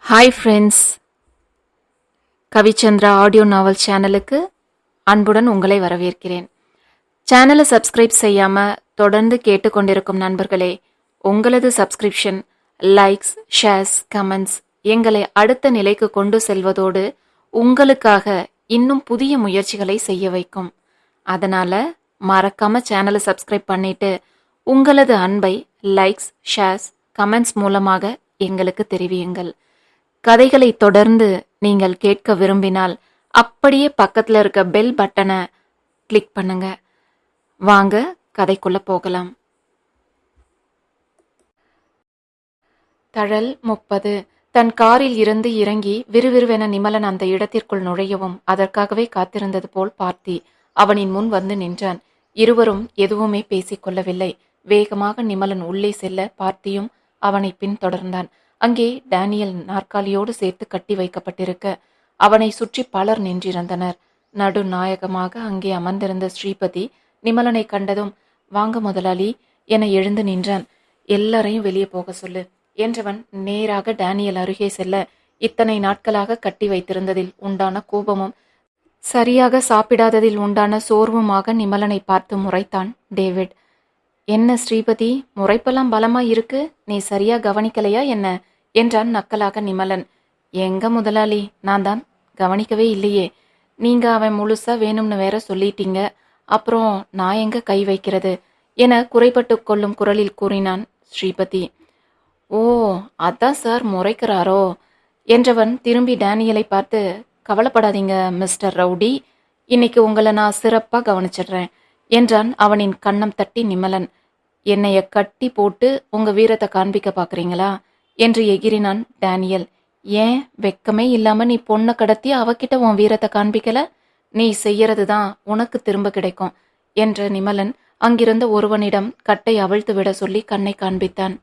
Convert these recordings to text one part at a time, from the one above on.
Hi friends, Kavichandra audio நாவல் சேனலுக்கு அன்புடன் உங்களை வரவேற்கிறேன். சேனலை சப்ஸ்கிரைப் செய்யாம தொடர்ந்து கேட்டுக்கொண்டிருக்கும் நண்பர்களே, உங்களது சப்ஸ்கிரிப்ஷன், லைக்ஸ், ஷேர்ஸ், கமெண்ட்ஸ் எங்களை அடுத்த நிலைக்கு கொண்டு செல்வதோடு உங்களுக்காக இன்னும் புதிய முயற்சிகளை செய்ய வைக்கும். அதனால மறக்காம சேனலை சப்ஸ்கிரைப் பண்ணிட்டு உங்களது அன்பை லைக்ஸ், ஷேர்ஸ், கமெண்ட்ஸ் மூலமாக எங்களுக்கு தெரிவியுங்கள். கதைகளை தொடர்ந்து நீங்கள் கேட்க விரும்பினால் அப்படியே பக்கத்துல இருக்க பெல் பட்டனை கிளிக் பண்ணுங்க. வாங்க கதைக்குள்ள போகலாம். தழல் 30. தன் காரில் இருந்து இறங்கி விறுவிறுவென நிமலன் அந்த இடத்திற்குள் நுழையவும் அதற்காகவே காத்திருந்தது போல் பார்த்தி அவனின் முன் வந்து நின்றான். இருவரும் எதுவுமே பேசிக்கொள்ளவில்லை. வேகமாக நிமலன் உள்ளே செல்ல பார்த்தியும் அவனை பின்தொடர்ந்தான். அங்கே டேனியல் நாற்காலியோடு சேர்த்து கட்டி வைக்கப்பட்டிருக்க அவனை சுற்றி பலர் நின்றிருந்தனர். நடுநாயகமாக அங்கே அமர்ந்திருந்த ஸ்ரீபதி நிமலனை கண்டதும், வாங்க முதலாளி என எழுந்து நின்றான். எல்லாரையும் வெளியே போக சொல்லு என்றவன் நேராக டேனியல் அருகே செல்ல, இத்தனை நாட்களாக கட்டி வைத்திருந்ததில் உண்டான கோபமும் சரியாக சாப்பிடாததில் உண்டான சோர்வுமாக நிமலனை பார்த்து முறைத்தான் டேவிட். என்ன ஸ்ரீபதி, முறைப்பெல்லாம் பலமா இருக்கு, நீ சரியா கவனிக்கலையா என்ன என்றான் நக்கலாக நிமலன். எங்க முதலாளி, நான் தான் கவனிக்கவே இல்லையே. நீங்க அவன் முழுசா வேணும்னு வேற சொல்லிட்டீங்க, அப்புறம் நான் எங்க கை வைக்கிறது என குறைபட்டு கொள்ளும் குரலில் கூறினான் ஸ்ரீபதி. ஓ, அதான் சார் முறைக்கிறாரோ என்றவன் திரும்பி டேனியலை பார்த்து, கவலைப்படாதீங்க மிஸ்டர் ரவுடி, இன்னைக்கு உங்களை நான் சிறப்பா கவனிச்சிடுறேன் என்றான் அவனின் கன்னம் தட்டி நிமலன். என்னைய கட்டி போட்டு உங்க வீரத்தை காண்பிக்க பாக்குறீங்களா என்று எகிரினான் டேனியல். ஏன் வெக்கமே இல்லாம நீ பொண்ணை கடத்தி அவகிட்ட உன் வீரத்தை காண்பிக்கல? நீ செய்யறதுதான் உனக்கு திரும்ப கிடைக்கும் என்ற நிமலன் அங்கிருந்த ஒருவனிடம் கட்டை அவிழ்த்து விட சொல்லி கண்ணை காண்பித்தான்.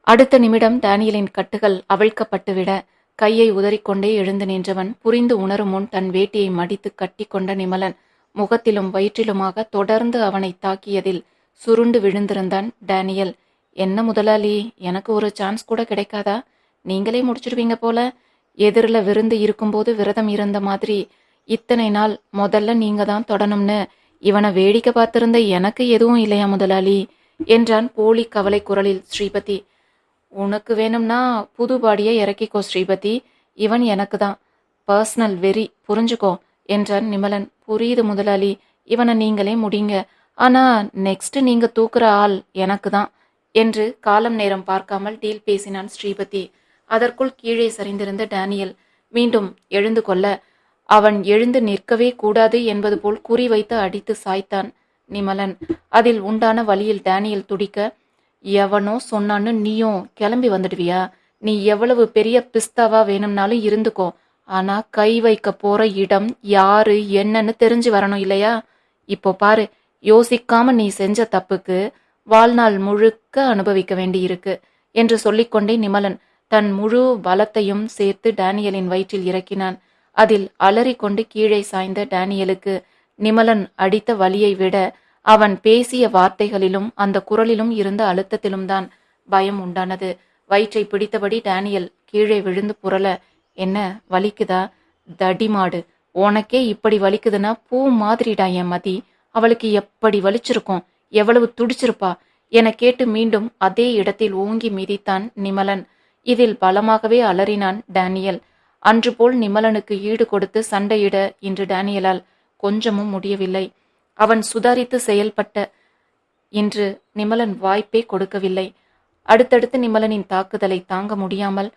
அடுத்த நிமிடம் டேனியலின் கட்டுகள் அவிழ்க்கப்பட்டுவிட கையை உதறிக்கொண்டே எழுந்து நின்றவன் புரிந்து உணரும் முன் தன் வேட்டியை மடித்து கட்டி கொண்ட நிமலன் முகத்திலும் வயிற்றிலுமாக தொடர்ந்து அவனை தாக்கியதில் சுருண்டு விழுந்திருந்தான் டேனியல். என்ன முதலாளி, எனக்கு ஒரு சான்ஸ் கூட கிடைக்காதா? நீங்களே முடிச்சிடுவீங்க போல. எதிரில் விருந்து இருக்கும்போது விரதம் இருந்த மாதிரி இத்தனை நாள் முதல்ல நீங்க தான் தொடணும்னு இவனை வேடிக்கை பார்த்திருந்த எனக்கு எதுவும் இல்லையா முதலாளி என்றான் போலி கவலை குரலில் ஸ்ரீபதி. உனக்கு வேணும்னா புது பாடியை இறக்கிக்கோ ஸ்ரீபதி, இவன் எனக்கு தான் பர்சனல் வெறி, புரிஞ்சுக்கோ என்றான் நிமலன். புரியுது முதலாளி, இவனை நீங்களே முடிங்க, ஆனா நெக்ஸ்ட் நீங்க தூக்குற ஆள் எனக்கு தான் என்று காலம் நேரம் பார்க்காமல் டீல் பேசினான் ஸ்ரீபதி. அதற்குள் கீழே சரிந்திருந்த டேனியல் மீண்டும் எழுந்து கொள்ள அவன் எழுந்து நிற்கவே கூடாது என்பது போல் குறி வைத்து அடித்து சாய்த்தான் நிமலன். அதில் உண்டான வழியில் டேனியல் துடிக்க, எவனோ சொன்னான்னு நீயும் கிளம்பி வந்துடுவியா? நீ எவ்வளவு பெரிய பிஸ்தாவா வேணும்னாலும் இருந்துக்கோ, ஆனா கை வைக்க போற இடம் யாரு என்னன்னு தெரிஞ்சு வரணும் இல்லையா? இப்போ பாரு, யோசிக்காம நீ செஞ்ச தப்புக்கு வாழ்நாள் முழுக்க அனுபவிக்க வேண்டியிருக்கு என்று சொல்லிக்கொண்டே நிமலன் தன் முழு பலத்தையும் சேர்த்து டேனியலின் வயிற்றில் இறக்கினான். அதில் அலறிக்கொண்டு கீழே சாய்ந்த டேனியலுக்கு நிமலன் அடித்த வலியை விட அவன் பேசிய வார்த்தைகளிலும் அந்த குரலிலும் இருந்த அழுத்தத்திலும் தான் பயம் உண்டானது. வயிற்றை பிடித்தபடி டேனியல் கீழே விழுந்து புரள, என்ன வலிக்குதா? தடிமாடு, உனக்கே இப்படி வலிக்குதுன்னா பூ மாதிரிடா என் மதி, அவளுக்கு எப்படி வலிச்சிருக்கும், எவ்வளவு துடிச்சிருப்பா என கேட்டு மீண்டும் அதே இடத்தில் ஓங்கி மிதித்தான் நிமலன். இதில் பலமாகவே அலறினான் டேனியல். அன்று போல் நிமலனுக்கு ஈடு கொடுத்து சண்டையிட இன்று டேனியலால் கொஞ்சமும் முடியவில்லை. அவன் சுதாரித்து செயல்பட்ட இன்று நிமலன் வாய்ப்பே கொடுக்கவில்லை. அடுத்தடுத்து நிமலனின் தாக்குதலை தாங்க முடியாமல்,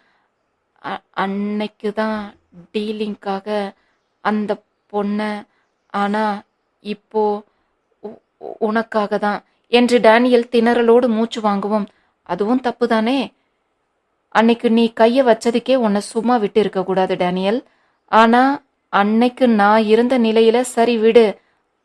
அன்னைக்குதான் டீலிங்காக அந்த பொண்ண, ஆனா இப்போ உனக்காக தான் என்று டேனியல் திணறலோடு மூச்சு வாங்குவோம். அதுவும் தப்புதானே? அன்னைக்கு நீ கைய வச்சதுக்கே உன்னை சும்மா விட்டு இருக்க கூடாது டேனியல். ஆனா அன்னைக்கு நான் இருந்த நிலையில சரி விடு,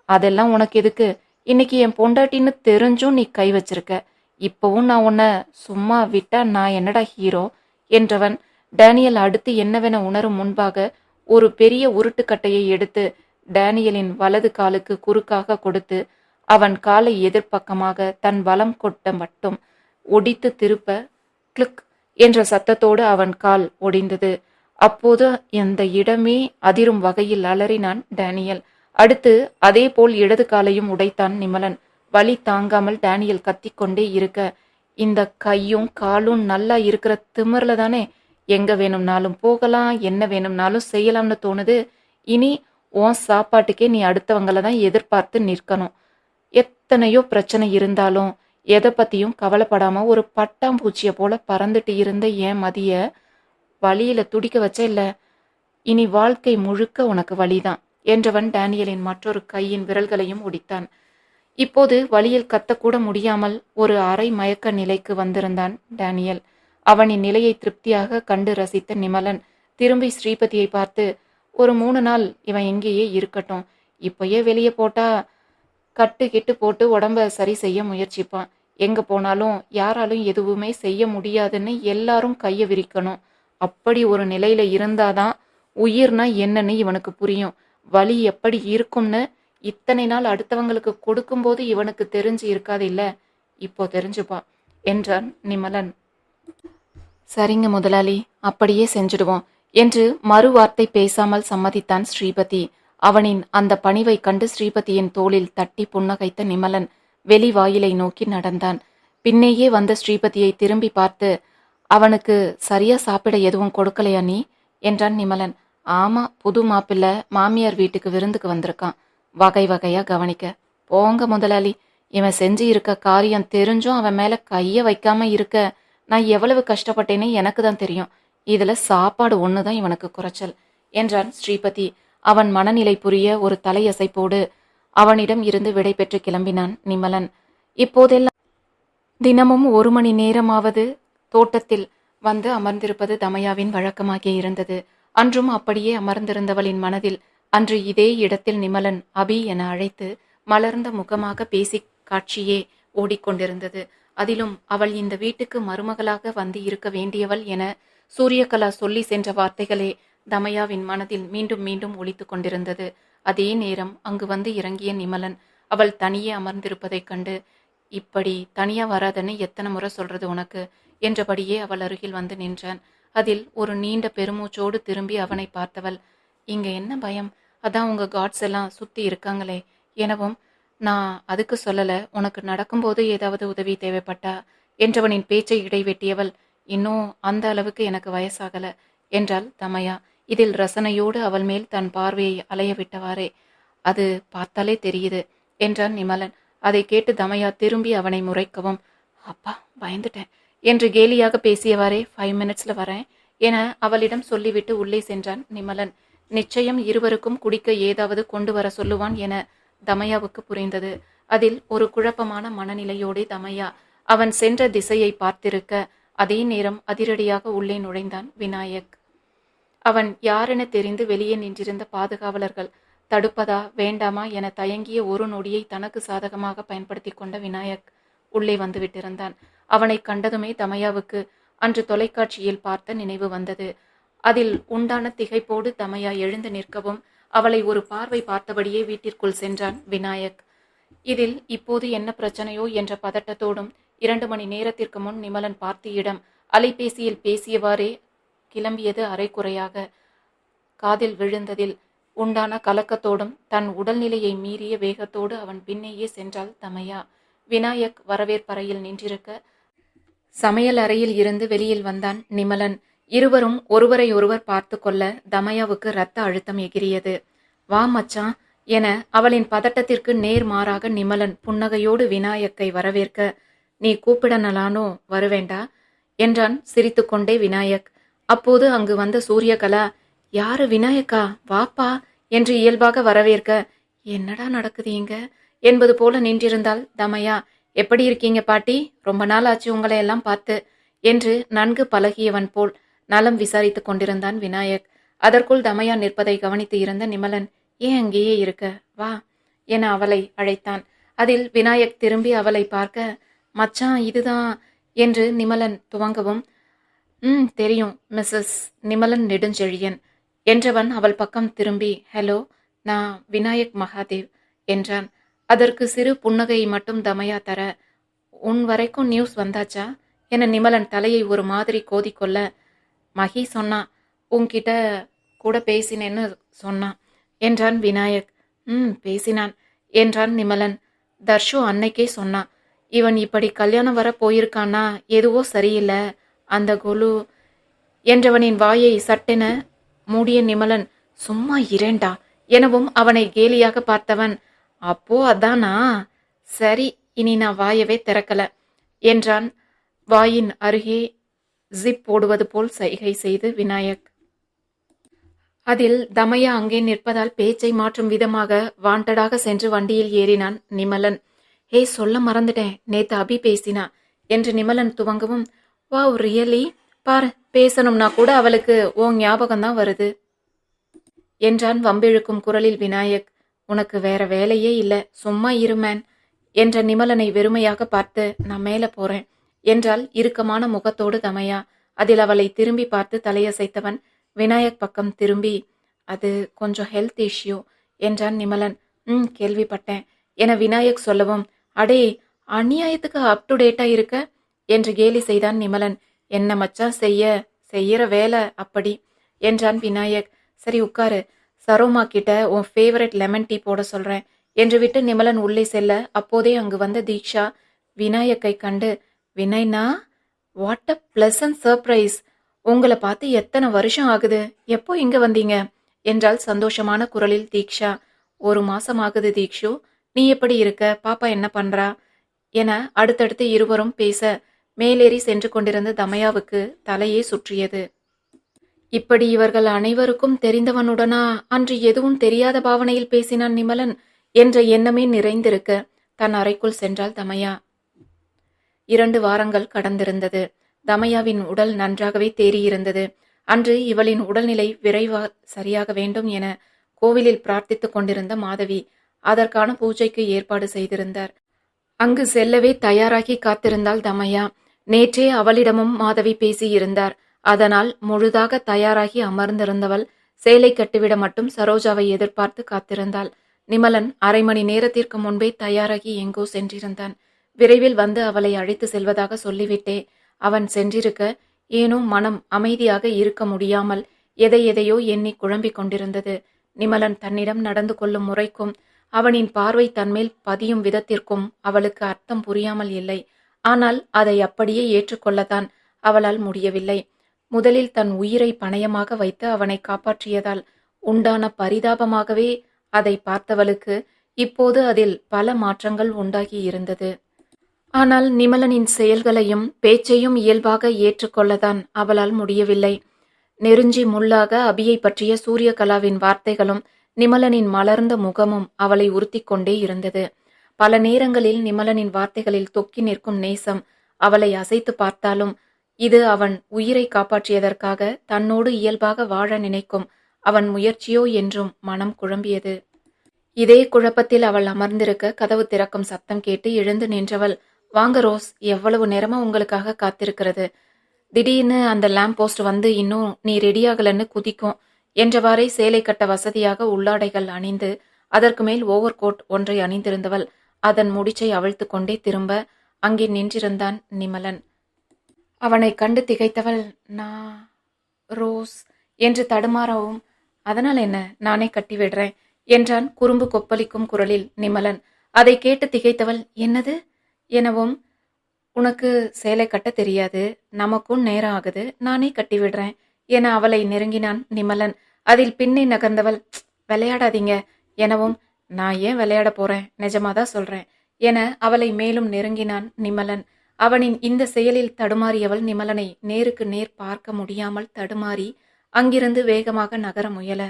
அதெல்லாம் உனக்கு எதுக்கு? இன்னைக்கு என் பொண்டாட்டின்னு தெரிஞ்சும் நீ கை வச்சிருக்க, இப்பவும் நான் உன்னை சும்மா விட்டா நான் என்னடா ஹீரோ என்றவன் டேனியல் அடுத்து என்னவென உணரும் முன்பாக ஒரு பெரிய உருட்டுக்கட்டையை எடுத்து டேனியலின் வலது காலுக்கு குறுக்காக கொடுத்து அவன் காலை எதிர்ப்பக்கமாக தன் வலம் கொட்ட மட்டும் ஒடித்து திருப்ப கிளிக் என்ற சத்தத்தோடு அவன் கால் ஒடிந்தது. அப்போது அந்த இடமே அதிரும் வகையில் அலறினான் டேனியல். அடுத்து அதேபோல் இடது காலையும் உடைத்தான் நிமலன். வலி தாங்காமல் டேனியல் கத்திக்கொண்டே இருக்க, இந்த கையும் காலும் நல்லா இருக்கிற திமிர்ல தானே எங்க வேணும்னாலும் போகலாம், என்ன வேணும்னாலும் செய்யலாம்னு தோணுது. இனி உன் சாப்பாட்டுக்கே நீ அடுத்தவங்கள தான் எதிர்பார்த்து நிற்கணும். எத்தனையோ பிரச்சனை இருந்தாலும் எதை பத்தியும் கவலைப்படாம ஒரு பட்டாம்பூச்சிய போல பறந்துட்டு இருந்த என் மதிய வலியில துடிக்க வச்ச இல்ல, இனி வாழ்க்கை முழுக்க உனக்கு வலிதான் என்றவன் டேனியலின் மற்றொரு கையின் விரல்களையும் ஒடித்தான். இப்போது வலியில் கத்தக்கூட முடியாமல் ஒரு அரை மயக்க நிலைக்கு வந்திருந்தான் டேனியல். அவனின் நிலையை திருப்தியாக கண்டு ரசித்த நிமலன் திரும்பி ஸ்ரீபதியை பார்த்து, ஒரு 3 நாள் இவன் இங்கேயே இருக்கட்டும். இப்பயே வெளியே போட்டா கட்டு கிட்டு போட்டு உடம்ப சரி செய்ய முயற்சிப்பான். எங்க போனாலும் யாராலும் எதுவுமே செய்ய முடியாதுன்னு எல்லாரும் கைய விரிக்கணும். அப்படி ஒரு நிலையில இருந்தாதான் உயிர்னா என்னன்னு இவனுக்கு புரியும். வலி எப்படி இருக்கும்னு இத்தனை நாள் அடுத்தவங்களுக்கு கொடுக்கும்போது இவனுக்கு தெரிஞ்சு இருக்காது இல்ல, இப்போ தெரிஞ்சுப்பான் என்றான் நிமலன். சரிங்க முதலாளி, அப்படியே செஞ்சிடுவோம் என்று மறுவார்த்தை பேசாமல் சம்மதித்தான் ஸ்ரீபதி. அவனின் அந்த பணிவை கண்டு ஸ்ரீபதியின் தோளில் தட்டி புன்னகைத்த நிமலன் வெளி வாயிலை நோக்கி நடந்தான். பின்னேயே வந்த ஸ்ரீபதியை திரும்பி பார்த்து, அவனுக்கு சரியா சாப்பிட எதுவும் கொடுக்கலையா நீ என்றான் நிமலன். ஆமா, புது மாப்பிள்ளை மாமியார் வீட்டுக்கு விருந்துக்கு வந்திருக்கான், வகை வகையா கவனிக்க. போங்க முதலாளி, இவன் செஞ்சு இருக்க காரியம் தெரிஞ்சும் அவன் மேல கைய வைக்காம இருக்க நான் எவ்வளவு கஷ்டப்பட்டேனே எனக்கு தான் தெரியும். இதுல சாப்பாடு ஒண்ணுதான் இவனுக்கு குறைச்சல் என்றான் ஸ்ரீபதி. அவன் மனநிலை புரிய ஒரு தலையசைப்போடு அவனிடம் இருந்து விடை பெற்று கிளம்பினான் நிமலன். இப்போதெல்லாம் தினமும் 1 மணி நேரமாவது தோட்டத்தில் வந்து அமர்ந்திருப்பது தமயாவின் வழக்கமாகி இருந்தது. அன்றும் அப்படியே அமர்ந்திருந்தவளின் மனதில் அன்று இதே இடத்தில் நிமலன் அபி என அழைத்து மலர்ந்த முகமாக பேசி காட்சியே ஓடிக்கொண்டிருந்தது. அதிலும் அவள் இந்த வீட்டுக்கு மருமகளாக வந்து இருக்க வேண்டியவள் என சூரியகலா சொல்லி சென்ற வார்த்தைகளே தமயாவின் மனதில் மீண்டும் மீண்டும் ஒலித்து கொண்டிருந்தது. அதே நேரம் அங்கு வந்து இறங்கிய நிமலன் அவள் தனியே அமர்ந்திருப்பதைக் கண்டு, இப்படி தனியா வராதன்னு எத்தனை முறை சொல்றது உனக்கு என்றபடியே அவள் அருகில் வந்து நின்றான். அதில் ஒரு நீண்ட பெருமூச்சோடு திரும்பி அவனை பார்த்தவள், இங்க என்ன பயம், அதான் உங்க காட்ஸ் எல்லாம் சுத்தி இருக்காங்களே எனவும், நான் அதுக்கு சொல்லல, உனக்கு நடக்கும்போது ஏதாவது உதவி தேவைப்பட்டா என்றவனின் பேச்சை இடைவெட்டியவள், இன்னும் அந்த அளவுக்கு எனக்கு வயசாகல என்றாள் தமயா. இதில் ரசனையோடு அவள் மேல் தன் பார்வையை அலைய விட்டவாறே, அது பார்த்தாலே தெரியுது என்றான் நிமலன். அதை கேட்டு தமயா திரும்பி அவனை முறைக்கவும், அப்பா பயந்துட்டேன் என்று கேலியாக பேசியவாறே 5 மினிட்ஸ்ல வரேன் என அவளிடம் சொல்லிவிட்டு உள்ளே சென்றான் நிமலன். நிச்சயம் இருவருக்கும் குடிக்க ஏதாவது கொண்டு வர சொல்லுவான் என தமயாவுக்கு புரிந்தது. அதில் ஒரு குழப்பமான மனநிலையோடு தமயா அவன் சென்ற திசையை பார்த்திருக்க, அதே நேரம் அதிரடியாக உள்ளே நுழைந்தான் விநாயக். அவன் யாரென தெரிந்து வெளியே நின்றிருந்த பாதுகாவலர்கள் தடுப்பதா வேண்டாமா என தயங்கிய ஒரு நொடியை தனக்கு சாதகமாக பயன்படுத்தி கொண்ட விநாயக் உள்ளே வந்து விட்டிருந்தான். அவனை கண்டதுமே தமயாவுக்கு அன்று தொலைக்காட்சியில் பார்த்த நினைவு வந்தது. அதில் உண்டான திகைப்போடு தமயா எழுந்து நிற்கவும் அவளை ஒரு பார்வை பார்த்தபடியே வீட்டிற்குள் சென்றான் விநாயக். இதில் இப்போது என்ன பிரச்சனையோ என்ற பதட்டத்தோடும் 2 மணி நேரத்திற்கு முன் நிமலன் பார்த்தியிடம் அலைபேசியில் பேசியவாறே கிளம்பியது அரைக்குறையாக காதில் விழுந்ததில் உண்டான கலக்கத்தோடும் தன் உடல்நிலையை மீறிய வேகத்தோடு அவன் பின்னேயே சென்றாள் தமயா. விநாயக் வரவேற்பறையில் நின்றிருக்க சமையல் அறையில் இருந்து வெளியில் வந்தான் நிமலன். இருவரும் ஒருவரை ஒருவர் பார்த்து கொள்ள தமயாவுக்கு இரத்த அழுத்தம் எகிரியது. வா மச்சான் என அவளின் பதட்டத்திற்கு நேர்மாறாக நிமலன் புன்னகையோடு விநாயக்கை வரவேற்க, நீ கூப்பிடனலானோ வருவேண்டா என்றான் சிரித்துக்கொண்டே விநாயக். அப்போது அங்கு வந்த சூரியகலா, யாரு விநாயக்கா, வாப்பா என்று இயல்பாக வரவேற்க, என்னடா நடக்குது இங்க என்பது போல நின்றிருந்தாள் தமயா. எப்படி இருக்கீங்க பாட்டி, ரொம்ப நாள் ஆச்சு உங்களை எல்லாம் பார்த்து என்று நன்கு பழகியவன் போல் நலம் விசாரித்துக் கொண்டிருந்தான் விநாயக். அதற்குள் தமயா நிற்பதை கவனித்து இருந்த நிமலன், ஏன் அங்கேயே இருக்க, வா என அவளை அழைத்தான். அதில் விநாயக் திரும்பி அவளை பார்க்க, மச்சான் இதுதான் என்று நிமலன் துவங்கவும், தெரியும் மிஸ்ஸஸ் நிமலன் நெடுஞ்செழியன் என்றவன் அவள் பக்கம் திரும்பி, ஹலோ, நான் விநாயக் மகாதேவ் என்றான். அதற்கு சிறு புன்னகையை மட்டும் தமயா தர, உன் வரைக்கும் நியூஸ் வந்தாச்சா என நிமலன் தலையை ஒரு மாதிரி கோதிக்கொள்ள, மகி சொன்னான், உன்கிட்ட கூட பேசினேன்னு சொன்னான் என்றான் விநாயக். பேசினான் என்றான் நிமலன். தர்ஷு அன்னைக்கே சொன்னான், இவன் இப்படி கல்யாணம் வர போயிருக்கானா எதுவோ சரியில்லை, அந்த கொலு என்றவனின் வாயை சட்டென மூடிய நிமலன், சும்மா இரேண்டா எனவும் அவனை கேலியாக பார்த்தவன், அப்போ அதானா, சரி இனி நான் வாயவே திறக்கல என்றான். வாயின் அருகே ஜிப் போடுவது போல் சைகை செய்து விநாயக். அதில் தமையா அங்கே நிற்பதால் பேச்சை மாற்றும் விதமாக வாண்டடாக சென்று வண்டியில் ஏறினான் நிமலன். சொல்ல மறந்துட்டேன், நேத்து அபி பேசினா என்று நிமலன் துவங்கவும், வாவ் ரியலி, பாரு பேசணும்னா கூட அவளுக்கு உன் ஞாபகம்தான் வருது என்றான் வம்பிழுக்கும் குரலில் விநாயக். உனக்கு வேற வேலையே இல்ல, சும்மா இருமேன் என்ற நிமலனை வெறுமையாக பார்த்து, நான் மேல போறேன் என்றால் இறுக்கமான முகத்தோடு தமையா. அதில் அவளை திரும்பி பார்த்து தலையசைத்தவன் விநாயக் பக்கம் திரும்பி, அது கொஞ்சம் ஹெல்த் இஷ்யூ என்றான் நிமலன். கேள்விப்பட்டேன் என விநாயக் சொல்லவும், அடே அநியாயத்துக்கு அப் டு டேட்டா இருக்க என்று கேலி செய்தான் நிமலன். என்ன மச்சான் செய்யற வேலை அப்படி என்றான் விநாயக். சரி உட்காரு, சரோமா கிட்ட உன் ஃபேவரட் லெமன் டீ போட சொல்றேன் என்று விட்டு நிமலன் உள்ளே செல்ல, அப்போதே அங்கு வந்த தீக்ஷா விநாயக்கை கண்டு, வினய்னா, வாட் அ பிளசன்ட் சர்ப்ரைஸ், உங்களை பார்த்து எத்தனை வருஷம் ஆகுது, எப்போ இங்க வந்தீங்க என்றால் சந்தோஷமான குரலில் தீக்ஷா. 1 மாசம் ஆகுது தீக்ஷு, நீ எப்படி இருக்க, பாப்பா என்ன பண்றா என அடுத்தடுத்து இருவரும் பேச மேலேறி சென்று கொண்டிருந்த தமையாவுக்கு தலையே சுற்றியது. இப்படி இவர்கள் அனைவருக்கும் தெரிந்தவனுடனா அன்று எதுவும் தெரியாத பாவனையில் பேசினான் நிமலன் என்ற எண்ணமே நிறைந்திருக்க தன் அறைக்குள் சென்றாள் தமையா. 2 வாரங்கள் கடந்திருந்தது. தமையாவின் உடல் நன்றாகவே தேறியிருந்தது. அன்று இவளின் உடல்நிலை விரைவா சரியாக வேண்டும் என கோவிலில் பிரார்த்தித்துக் கொண்டிருந்த மாதவி அதற்கான பூஜைக்கு ஏற்பாடு செய்திருந்தார். அங்கு செல்லவே தயாராகி காத்திருந்தாள் தமையா. நேற்றே அவளிடமும் மாதவி பேசியிருந்தார். அதனால் முழுதாக தயாராகி அமர்ந்திருந்தவள் சேலை கட்டிவிட மட்டும் சரோஜாவை எதிர்பார்த்து காத்திருந்தாள். நிமலன் 1/2 மணி நேரத்திற்கு முன்பே தயாராகி எங்கோ சென்றிருந்தான். விரைவில் வந்து அவளை அழைத்து செல்வதாக சொல்லிவிட்டே அவன் சென்றிருக்க, ஏனோ மனம் அமைதியாக இருக்க முடியாமல் எதையோ எண்ணி குழம்பிக் கொண்டிருந்தது. நிமலன் தன்னிடம் நடந்து கொள்ளும் முறைக்கும் அவனின் பார்வை தன்மேல் பதியும் விதத்திற்கும் அவளுக்கு அர்த்தம் புரியாமல் இல்லை. ஆனால் அதை அப்படியே ஏற்றுக்கொள்ளத்தான் அவளால் முடியவில்லை. முதலில் தன் உயிரை பணயமாக வைத்து அவனை காப்பாற்றியதால் உண்டான பரிதாபமாகவே அதை பார்த்தவளுக்கு இப்போது அதில் பல மாற்றங்கள் உண்டாகி இருந்தது. ஆனால் நிமலனின் செயல்களையும் பேச்சையும் இயல்பாக ஏற்றுக்கொள்ளத்தான் அவளால் முடியவில்லை. நெருஞ்சி முள்ளாக அபியை பற்றிய சூரியகலாவின் வார்த்தைகளும் நிமலனின் மலர்ந்த முகமும் அவளை உறுத்திக் கொண்டே இருந்தது. பல நேரங்களில் நிமலனின் வார்த்தைகளில் தொக்கி நிற்கும் நேசம் அவளை அசைத்து பார்த்தாலும் இது அவன் உயிரை காப்பாற்றியதற்காக தன்னோடு இயல்பாக வாழ நினைக்கும் அவன் முயற்சியோ என்றும் மனம் குழம்பியது. இதே குழப்பத்தில் அவள் அமர்ந்திருக்க கதவு திறக்கும் சத்தம் கேட்டு எழுந்து நின்றவள், வாங்க ரோஸ், எவ்வளவு நேரமா உங்களுக்காக காத்திருக்கிறது. திடீர்னு அந்த லேம்ப் போஸ்ட் வந்து இன்னும் நீ ரெடியாகலன்னு குதிக்கும் என்றவாறே சேலை கட்ட வசதியாக உள்ளாடைகள் அணிந்து அதற்கு மேல் ஓவர் கோட் ஒன்றை அணிந்திருந்தவள் அதன் முடிச்சை அவிழ்த்து கொண்டே திரும்ப அங்கே நின்றிருந்தான் நிமலன். அவனை கண்டு திகைத்தவள், நான் ரோஸ் என்று தடுமாறவும், அதனால் என்ன, நானே கட்டி விடுறேன் என்றான் குறும்பு கொப்பளிக்கும் குரலில் நிமலன். அதை கேட்டு திகைத்தவள், என்னது எனவும், உனக்கு சேலை கட்ட தெரியாது, நமக்கும் நேரம் ஆகுது, நானே கட்டி விடுறேன் என அவளை நெருங்கினான் நிமலன். அதில் பின்னே நகர்ந்தவள், விளையாடாதீங்க எனவும், நான் ஏன் விளையாட போறேன், நிஜமாதான் சொல்றேன் என அவளை மேலும் நெருங்கினான் நிமலன். அவனின் இந்த செயலில் தடுமாறியவள் நிமலனை நேருக்கு நேர் பார்க்க முடியாமல் தடுமாறி அங்கிருந்து வேகமாக நகர முயல,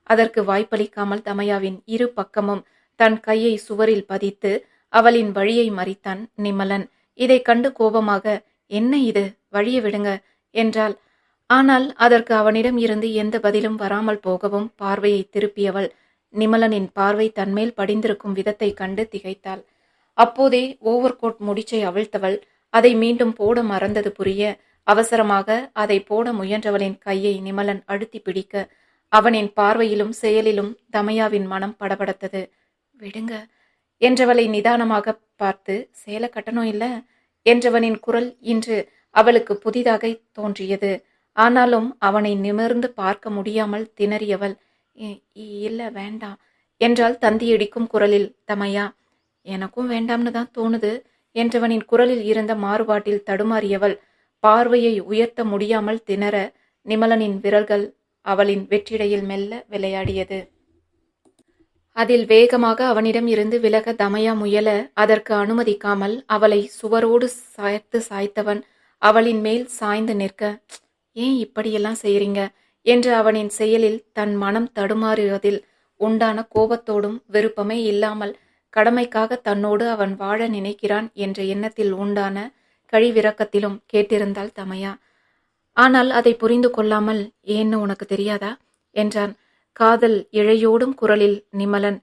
அதற்கு வாய்ப்பளிக்காமல் தமையாவின் இரு பக்கமும் தன் கையை சுவரில் பதித்து அவளின் வழியை மறித்தான் நிமலன். இதை கண்டு கோபமாக, என்ன இது, வழியை விடுங்க என்றாள். ஆனால் அதற்கு அவனிடம் இருந்து எந்த பதிலும் வராமல் போகவும் பார்வையை திருப்பியவள் நிமலனின் பார்வை தன்மேல் படிந்திருக்கும் விதத்தை கண்டு திகைத்தாள். அப்போதே ஓவர் கோட் முடிச்சை அவிழ்த்தவள் அதை மீண்டும் போட மறந்தது புரிய அவசரமாக அதை போட முயன்றவளின் கையை நிமலன் அழுத்தி பிடிக்க அவனின் பார்வையிலும் செயலிலும் தமையாவின் மனம் படபடத்தது. விடுங்க என்றவளை நிதானமாக பார்த்து, சேலை கட்டணும் இல்ல என்றவனின் குரல் இன்று அவளுக்கு புதிதாக தோன்றியது. ஆனாலும் அவனை நிமிர்ந்து பார்க்க முடியாமல் திணறியவள், இல்ல வேண்டாம்" என்றாள் தந்தியடிக்கும் குரலில். "தமையா, எனக்கும் வேண்டாம்னு தான் தோணுது" என்றவனின் குரலில் இருந்த மாறுபாட்டில் தடுமாறியவள். பார்வையை உயர்த்த முடியாமல் திணற நிமலனின் விரல்கள் அவளின் வெற்றிடையில் மெல்ல விளையாடியது. அதில் வேகமாக அவனிடம் இருந்து விலக தமையா முயல, அதற்கு அனுமதிக்காமல் அவளை சுவரோடு சாய்த்தவன் அவளின் மேல் சாய்ந்து நிற்க, "ஏன் இப்படியெல்லாம் செய்றீங்க" என்று அவனின் செயலில் தன் மனம் தடுமாறுவதில் உண்டான கோபத்தோடும் விருப்பமே இல்லாமல் கடமைக்காக தன்னோடு அவன் வாழ நினைக்கிறான் என்ற எண்ணத்தில் உண்டான கழிவிரக்கத்திலும் கேட்டிருந்தாள் தமையா. ஆனால் அதை புரிந்து கொள்ளாமல், "ஏன்னு உனக்கு தெரியாதா" என்றான் காதல் இழையோடும் குரலில் நிமலன்.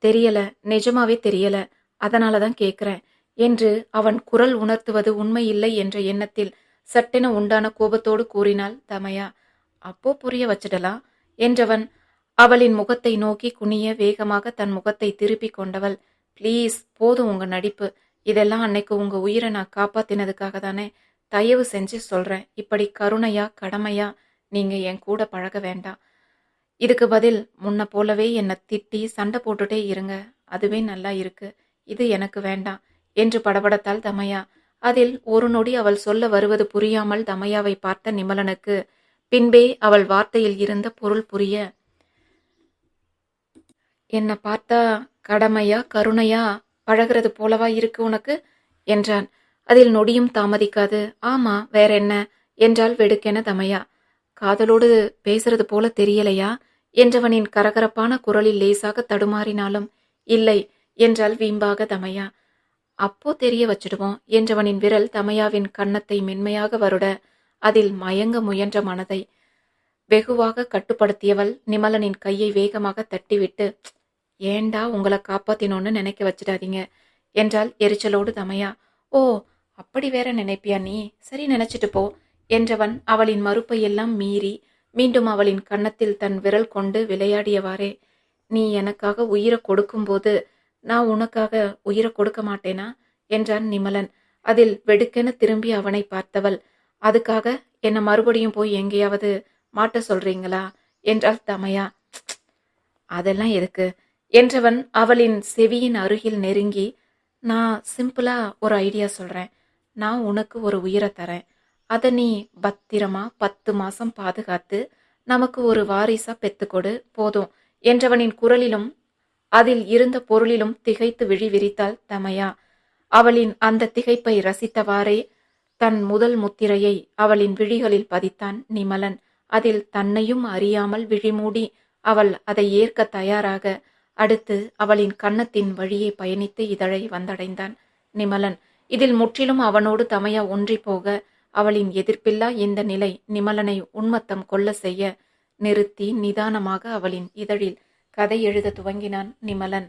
"தெரியல, நிஜமாவே தெரியல, அதனாலதான் கேட்கிறேன்" என்று அவன் குரல் உணர்த்துவது உண்மையில்லை என்ற எண்ணத்தில் சட்டென உண்டான கோபத்தோடு கூறினாள் தமையா. "அப்போ புரிய வச்சிடலாம்" என்றவன் அவளின் முகத்தை நோக்கி குனிய வேகமாக தன் முகத்தை திருப்பி கொண்டவள், "ப்ளீஸ், போதும் உங்க நடிப்பு. இதெல்லாம் அன்னைக்கு உங்க உயிரை நான் காப்பாத்தினதுக்காக தானே. தயவு செஞ்சு சொல்றேன், இப்படி கருணையா கடமையா நீங்க என் கூட பழக வேண்டாம். இதுக்கு பதில் முன்ன போலவே என்னை திட்டி சண்டை போட்டுட்டே இருங்க, அதுவே நல்லா இருக்கு. இது எனக்கு வேண்டாம்" என்று படபடத்தாள் தமையா. அதில் ஒரு நொடி அவள் சொல்ல வருவது புரியாமல் தமையாவை பார்த்த நிமலனுக்கு பின்பே அவள் வார்த்தையில் இருந்த பொருள் புரிய, "என்ன பார்த்தா கடமையா கருணையா பழகிறது போலவா இருக்கு உனக்கு" என்றான். அதில் நொடியும் தாமதிக்காது, "ஆமா, வேற என்ன" என்றாள் வெடுக்கென தமையா. "காதலோடு பேசுறது போல தெரியலையா" என்றவனின் கரகரப்பான குரலில் லேசாக தடுமாறினாலும், "இல்லை" என்றாள் வீம்பாக தமையா. "அப்போ தெரிய வச்சிடுவோம்" என்றவனின் விரல் தமையாவின் கன்னத்தை மென்மையாக வருட, அதில் மயங்க முயன்ற மனதை வெகுவாக கட்டுப்படுத்தியவள் நிமலனின் கையை வேகமாக தட்டிவிட்டு, "ஏண்டா உங்களை காப்பாத்தினோன்னு நினைக்க வச்சிடாதீங்க" என்றாள் எரிச்சலோடு தமையா. "ஓ, அப்படி வேற நினைப்பியா நீ? சரி, நினைச்சிட்டு போ" என்றவன் அவளின் மறுப்பை எல்லாம் மீறி மீண்டும் அவளின் கன்னத்தில் தன் விரல் கொண்டு விளையாடியவாறே, "நீ எனக்காக உயிரை கொடுக்கும்போது நான் உனக்காக உயிரை கொடுக்க மாட்டேனா" என்றான் நிமலன். அதில் வெடுக்கென திரும்பி அவனை பார்த்தவள், "அதுக்காக என்ன மறுபடியும் போய் எங்கேயாவது மாட்ட சொல்றீங்களா" என்றாள் தமையா. "அதெல்லாம் எதுக்கு" என்றவன் அவளின் செவியின் அருகில் நெருங்கி, "நான் சிம்பிளா ஒரு ஐடியா சொல்றேன். நான் உனக்கு ஒரு உயிரை தரேன். அதை நீ பத்திரமா 10 மாசம் பாதுகாத்து நமக்கு ஒரு வாரிசா பெத்துக்கொடு, போதும்" என்றவனின் குரலிலும் அதில் இருந்த பொருளிலும் திகைத்து விழி விரித்தாள் தமையா. அவளின் அந்த திகைப்பை ரசித்தவாறே தன் முதல் முத்திரையை அவளின் விழிகளில் பதித்தான் நிமலன். அதில் தன்னையும் அறியாமல் விழிமூடி அவள் அதை ஏற்க தயாராக, அடுத்து அவளின் கன்னத்தின் வழியே பயணித்து இதழை வந்தடைந்தான் நிமலன். இதில் முற்றிலும் அவனோடு தமையா ஒன்றி போக, அவளின் எதிர்ப்பில்லா இந்த நிலை நிமலனை உன்மத்தம் கொள்ள செய்ய, நிறுத்தி நிதானமாக அவளின் இதழில் கதை எழுத துவங்கினான் நிமலன்.